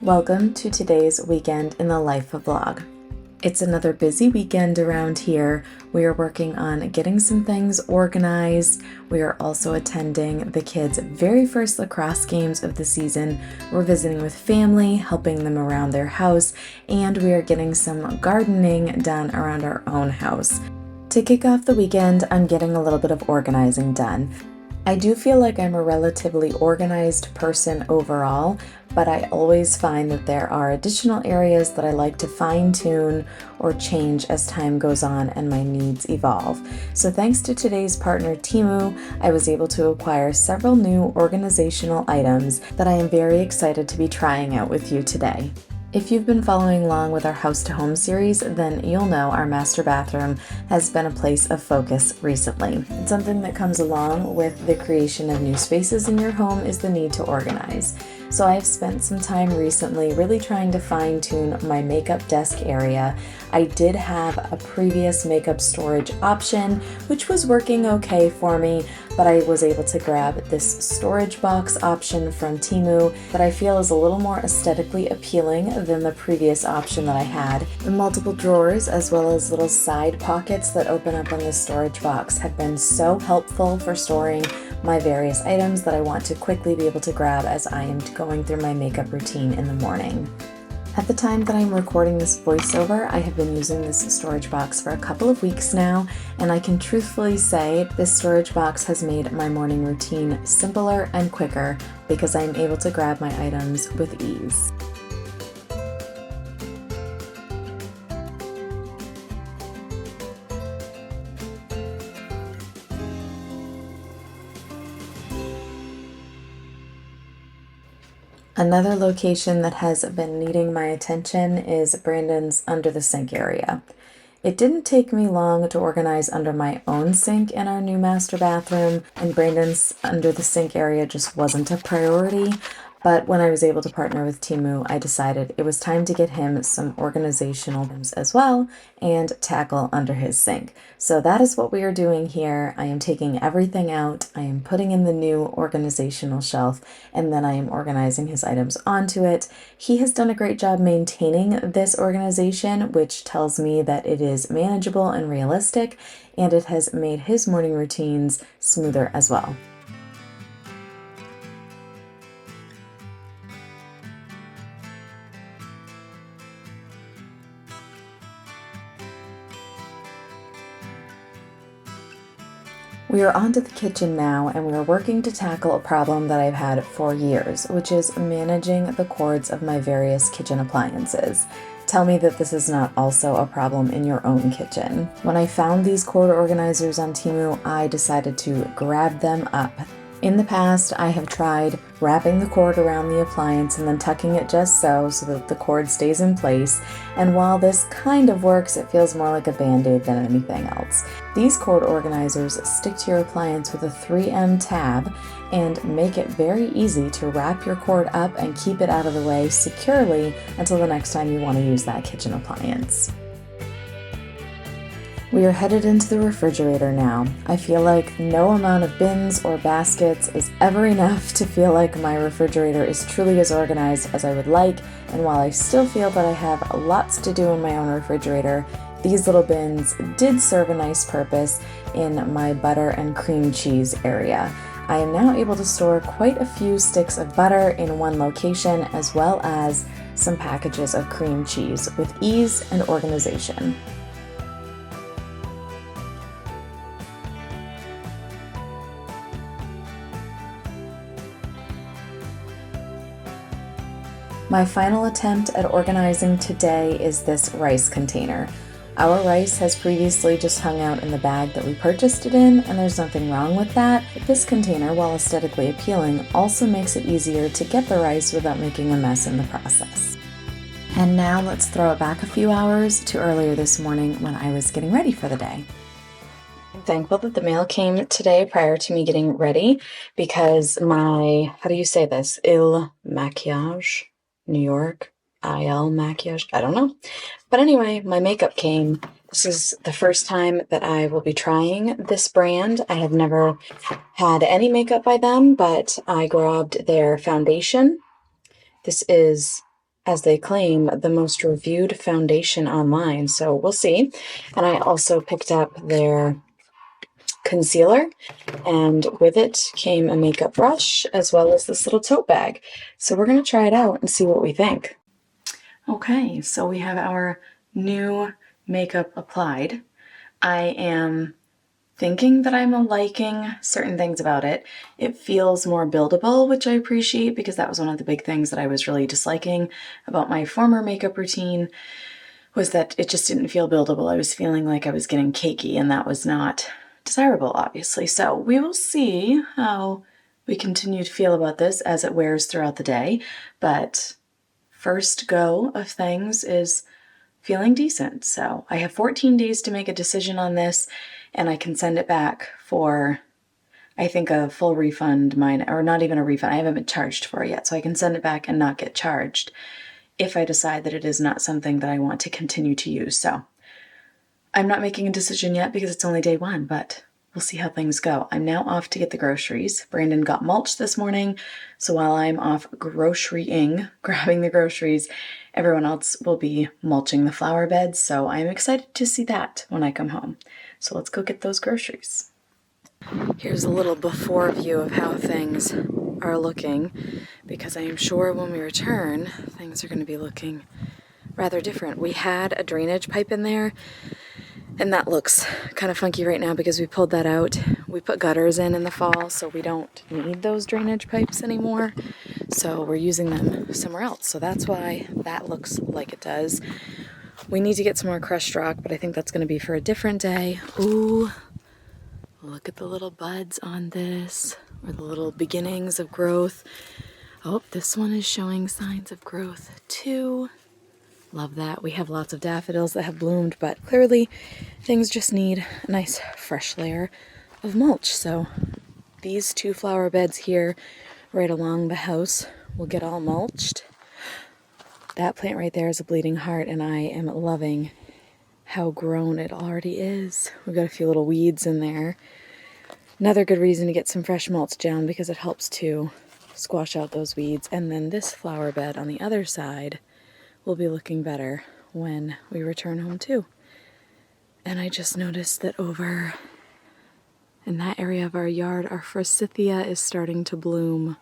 Welcome to today's Weekend in the Life vlog. It's another busy weekend around here. We are working on getting some things organized. We are also attending the kids' very first lacrosse games of the season. We're visiting with family, helping them around their house, and we are getting some gardening done around our own house. To kick off the weekend, I'm getting a little bit of organizing done. I do feel like I'm a relatively organized person overall, but I always find that there are additional areas that I like to fine-tune or change as time goes on and my needs evolve. So thanks to today's partner Temu, I was able to acquire several new organizational items that I am very excited to be trying out with you today. If you've been following along with our House to Home series, then you'll know our master bathroom has been a place of focus recently. And something that comes along with the creation of new spaces in your home is the need to organize. So I've spent some time recently really trying to fine-tune my makeup desk area. I did have a previous makeup storage option, which was working okay for me, but I was able to grab this storage box option from Temu that I feel is a little more aesthetically appealing than the previous option that I had. The multiple drawers as well as little side pockets that open up on this storage box have been so helpful for storing my various items that I want to quickly be able to grab as I am going through my makeup routine in the morning. At the time that I'm recording this voiceover, I have been using this storage box for a couple of weeks now, and I can truthfully say this storage box has made my morning routine simpler and quicker because I'm able to grab my items with ease. Another location that has been needing my attention is Brandon's under the sink area. It didn't take me long to organize under my own sink in our new master bathroom, and Brandon's under the sink area just wasn't a priority. But when I was able to partner with Temu, I decided it was time to get him some organizational items as well and tackle under his sink. So that is what we are doing here. I am taking everything out, I am putting in the new organizational shelf, and then I am organizing his items onto it. He has done a great job maintaining this organization, which tells me that it is manageable and realistic, and it has made his morning routines smoother as well. We are onto the kitchen now, and we are working to tackle a problem that I've had for years, which is managing the cords of my various kitchen appliances. Tell me that this is not also a problem in your own kitchen. When I found these cord organizers on Temu, I decided to grab them up. In the past, I have tried wrapping the cord around the appliance and then tucking it just so that the cord stays in place, and while this kind of works, it feels more like a band-aid than anything else. These cord organizers stick to your appliance with a 3M tab and make it very easy to wrap your cord up and keep it out of the way securely until the next time you want to use that kitchen appliance. We are headed into the refrigerator now. I feel like no amount of bins or baskets is ever enough to feel like my refrigerator is truly as organized as I would like, and while I still feel that I have lots to do in my own refrigerator, these little bins did serve a nice purpose in my butter and cream cheese area. I am now able to store quite a few sticks of butter in one location as well as some packages of cream cheese with ease and organization. My final attempt at organizing today is this rice container. Our rice has previously just hung out in the bag that we purchased it in, and there's nothing wrong with that. But this container, while aesthetically appealing, also makes it easier to get the rice without making a mess in the process. And now let's throw it back a few hours to earlier this morning when I was getting ready for the day. I'm thankful that the mail came today prior to me getting ready because my, how do you say this? Il maquillage? New York, IL maquillage, I don't know. But anyway, my makeup came. This is the first time that I will be trying this brand. I have never had any makeup by them, but I grabbed their foundation. This is as they claim, the most reviewed foundation online. So we'll see. And I also picked up their concealer, and with it came a makeup brush as well as this little tote bag. So we're going to try it out and see what we think. Okay, so we have our new makeup applied. I am thinking that I'm liking certain things about it. It feels more buildable, which I appreciate because that was one of the big things that I was really disliking about my former makeup routine, was that it just didn't feel buildable. I was feeling like I was getting cakey, and that was not desirable, obviously. So we will see how we continue to feel about this as it wears throughout the day. But first go of things is feeling decent. So I have 14 days to make a decision on this, and I can send it back for, I think, a full refund, or not even a refund. I haven't been charged for it yet, so I can send it back and not get charged if I decide that it is not something that I want to continue to use. So I'm not making a decision yet because it's only day one, but we'll see how things go. I'm now off to get the groceries. Brandon got mulch this morning, so while I'm off grocerying, grabbing the groceries, everyone else will be mulching the flower beds, so I'm excited to see that when I come home. So let's go get those groceries. Here's a little before view of how things are looking, because I am sure when we return, things are going to be looking rather different. We had a drainage pipe in there, and that looks kind of funky right now because we pulled that out. We put gutters in the fall, so we don't need those drainage pipes anymore. So we're using them somewhere else. So that's why that looks like it does. We need to get some more crushed rock, but I think that's going to be for a different day. Ooh, look at the little buds on this, or the little beginnings of growth. Oh, this one is showing signs of growth too. Love that. We have lots of daffodils that have bloomed, but clearly things just need a nice fresh layer of mulch. So these two flower beds here right along the house will get all mulched. That plant right there is a bleeding heart, and I am loving how grown it already is. We've got a few little weeds in there. Another good reason to get some fresh mulch down because it helps to squash out those weeds. And then this flower bed on the other side will be looking better when we return home too. And I just noticed that over in that area of our yard, our forsythia is starting to bloom.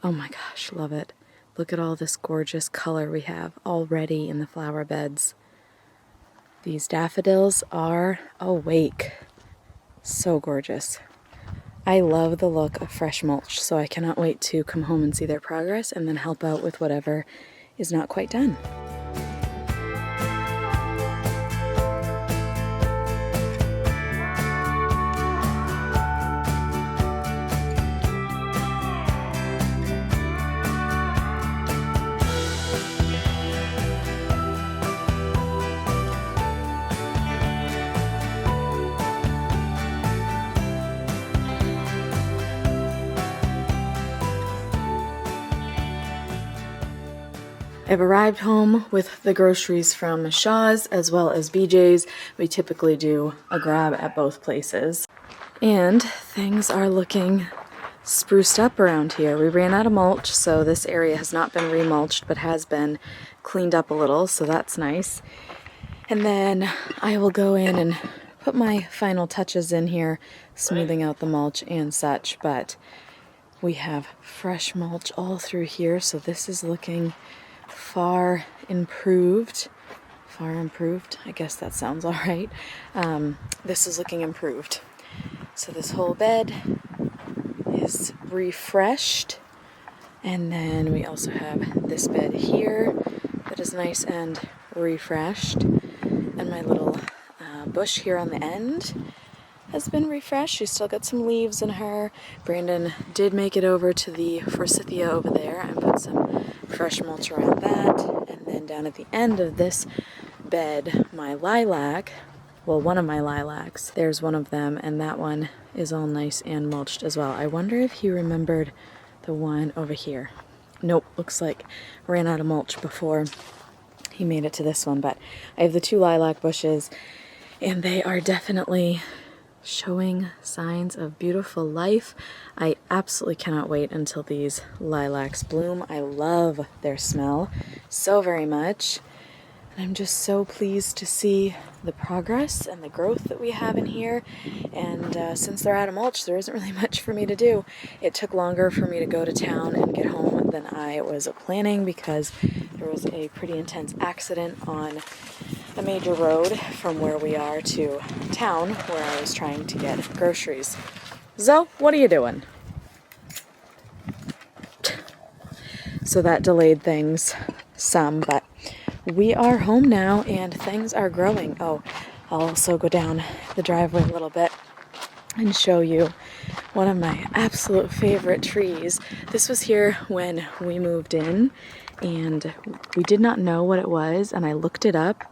Oh my gosh, love it. Look at all this gorgeous color we have already in the flower beds. These daffodils are awake. So gorgeous. I love the look of fresh mulch, so I cannot wait to come home and see their progress and then help out with whatever is not quite done. I've arrived home with the groceries from Shaw's as well as BJ's. We typically do a grab at both places. And things are looking spruced up around here. We ran out of mulch, so this area has not been remulched but has been cleaned up a little, so that's nice. And then I will go in and put my final touches in here, smoothing out the mulch and such, but we have fresh mulch all through here, so this is looking far improved. I guess that sounds all right. This is looking improved. So this whole bed is refreshed. And then we also have this bed here that is nice and refreshed. And my little bush here on the end has been refreshed. She's still got some leaves in her. Brandon did make it over to the forsythia over there and put some fresh mulch around that. And then down at the end of this bed, my lilac, well, one of my lilacs, there's one of them, and that one is all nice and mulched as well. I wonder if he remembered the one over here. Nope, looks like ran out of mulch before he made it to this one, but I have the two lilac bushes, and they are definitely showing signs of beautiful life. I absolutely cannot wait until these lilacs bloom. I love their smell so very much. And I'm just so pleased to see the progress and the growth that we have in here. And since they're out of mulch, there isn't really much for me to do. It took longer for me to go to town and get home than I was planning because there was a pretty intense accident on a major road from where we are to town where I was trying to get groceries. Zoe, what are you doing? So that delayed things some, but we are home now and things are growing. Oh, I'll also go down the driveway a little bit and show you one of my absolute favorite trees. This was here when we moved in and we did not know what it was, and I looked it up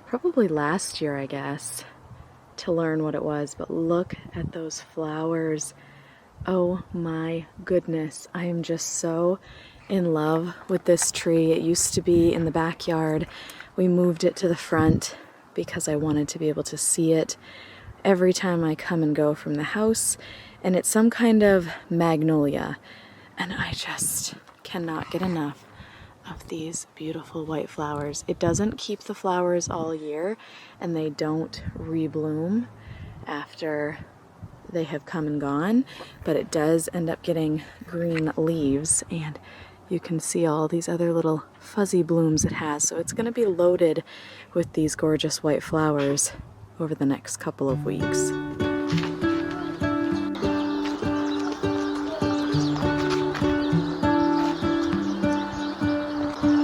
probably last year, I guess, to learn what it was. But look at those flowers. Oh my goodness, I am just so in love with this tree. It used to be in the backyard. We moved it to the front because I wanted to be able to see it every time I come and go from the house. And it's some kind of magnolia, and I just cannot get enough of these beautiful white flowers. It doesn't keep the flowers all year, and they don't rebloom after they have come and gone, but it does end up getting green leaves, and you can see all these other little fuzzy blooms it has. So it's going to be loaded with these gorgeous white flowers over the next couple of weeks.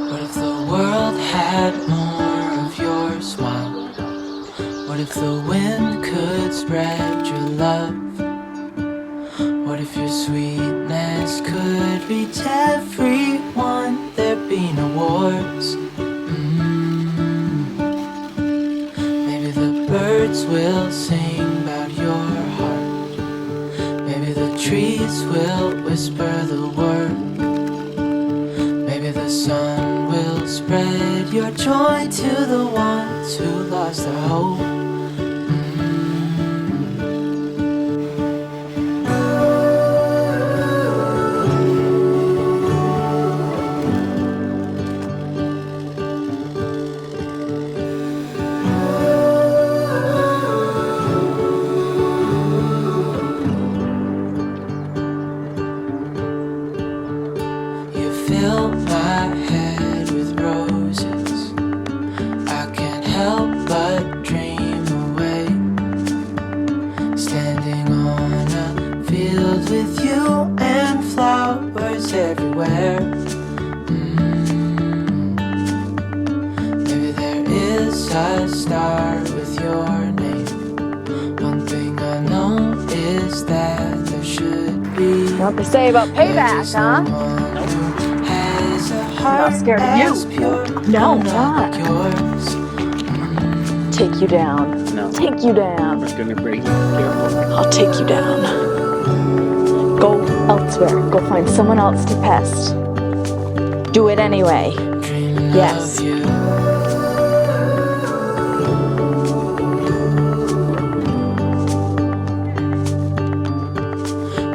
What if the world had more of your smile? What if the wind could spread your love? What if your sweetness could reach everyone? There'd be no wars. Maybe the birds will sing about your heart. Maybe the trees will whisper the word. Maybe the sun will spread your joy to the ones who lost their hope. Fill my head with roses. I can't help but dream away. Standing on a field with you and flowers everywhere. Maybe there is a star with your name. One thing I know is that there should be. What to say about payback, huh? I'm not scared of you. No, I'm not. Take you down. No. Take you down. I'm gonna break you. Careful. I'll take you down. Go elsewhere. Go find someone else to pest. Do it anyway. Yes.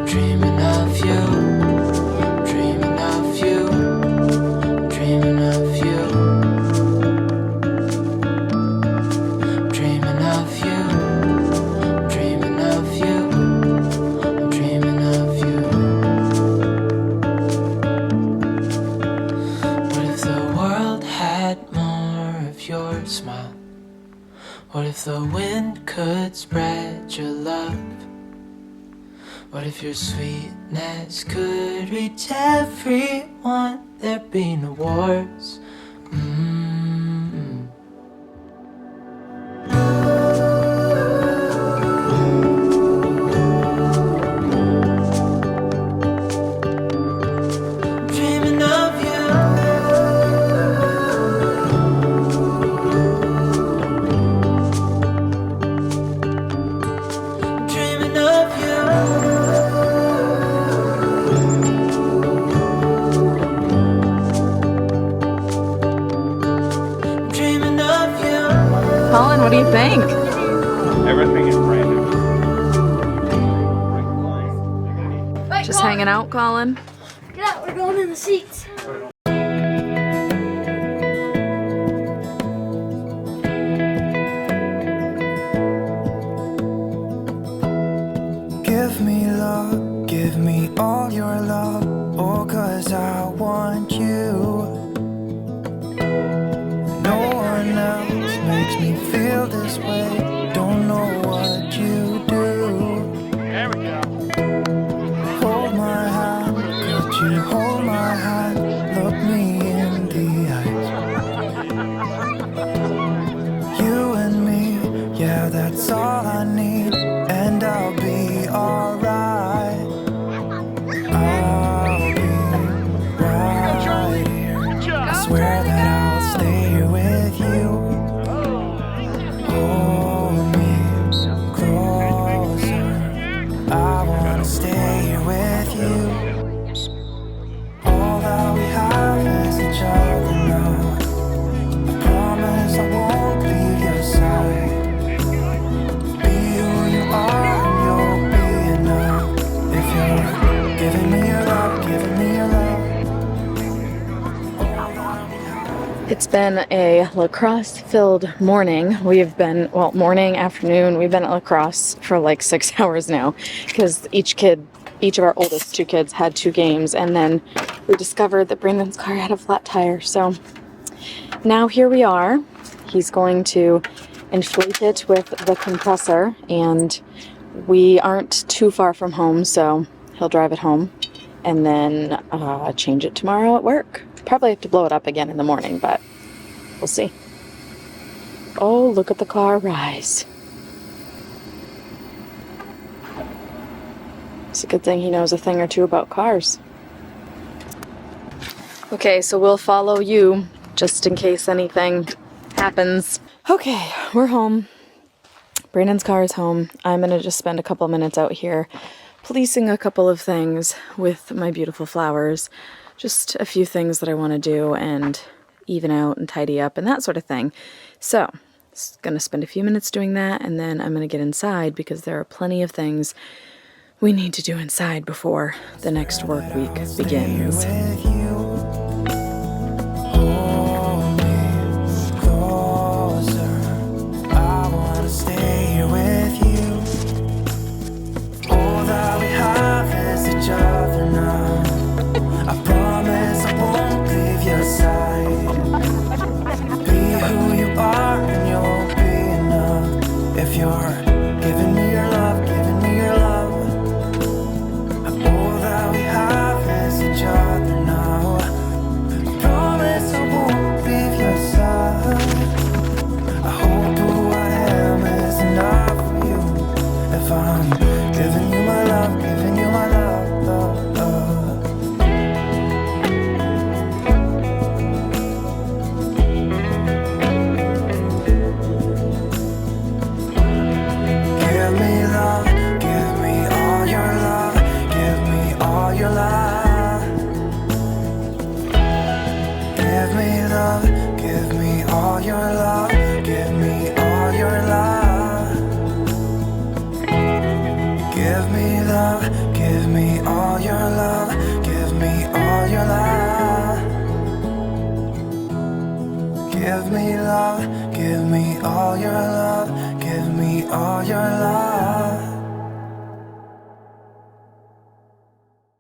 Dreaming of you. Smile. What if the wind could spread your love? What if your sweetness could reach everyone? There'd be no wars. Colin, what do you think? Everything is brand new. hanging out, Colin? Yeah, we're going in the seats. Give me love, give me all your love, oh, 'cause I want you. No one else makes me feel this way, don't know what you do. There we go. Hold my hand, could you hold my hand, look me in the eyes. You and me, yeah, that's all I need, and I'll be alright. I'll be right here. I swear that I'll stay here with you. Hold me closer. I wanna stay here with you. All that we have is each other now. I promise I won't leave your side. Be who you are and you'll be enough. If you're giving me your love, giving me your love. It's been a lacrosse-filled morning. We've been, well, morning, afternoon, we've been at lacrosse for like 6 hours now because each of our oldest 2 kids had 2 games, and then we discovered that Brandon's car had a flat tire. So now here we are. He's going to inflate it with the compressor, and we aren't too far from home, so he'll drive it home and then change it tomorrow at work. Probably have to blow it up again in the morning, but we'll see. Oh, look at the car rise. It's a good thing he knows a thing or two about cars. Okay, so we'll follow you just in case anything happens. Okay, we're home. Brandon's car is home. I'm gonna just spend a couple minutes out here policing a couple of things with my beautiful flowers. Just a few things that I want to do and even out and tidy up and that sort of thing. So, just gonna spend a few minutes doing that, and then I'm gonna get inside because there are plenty of things we need to do inside before the next work week begins. With you.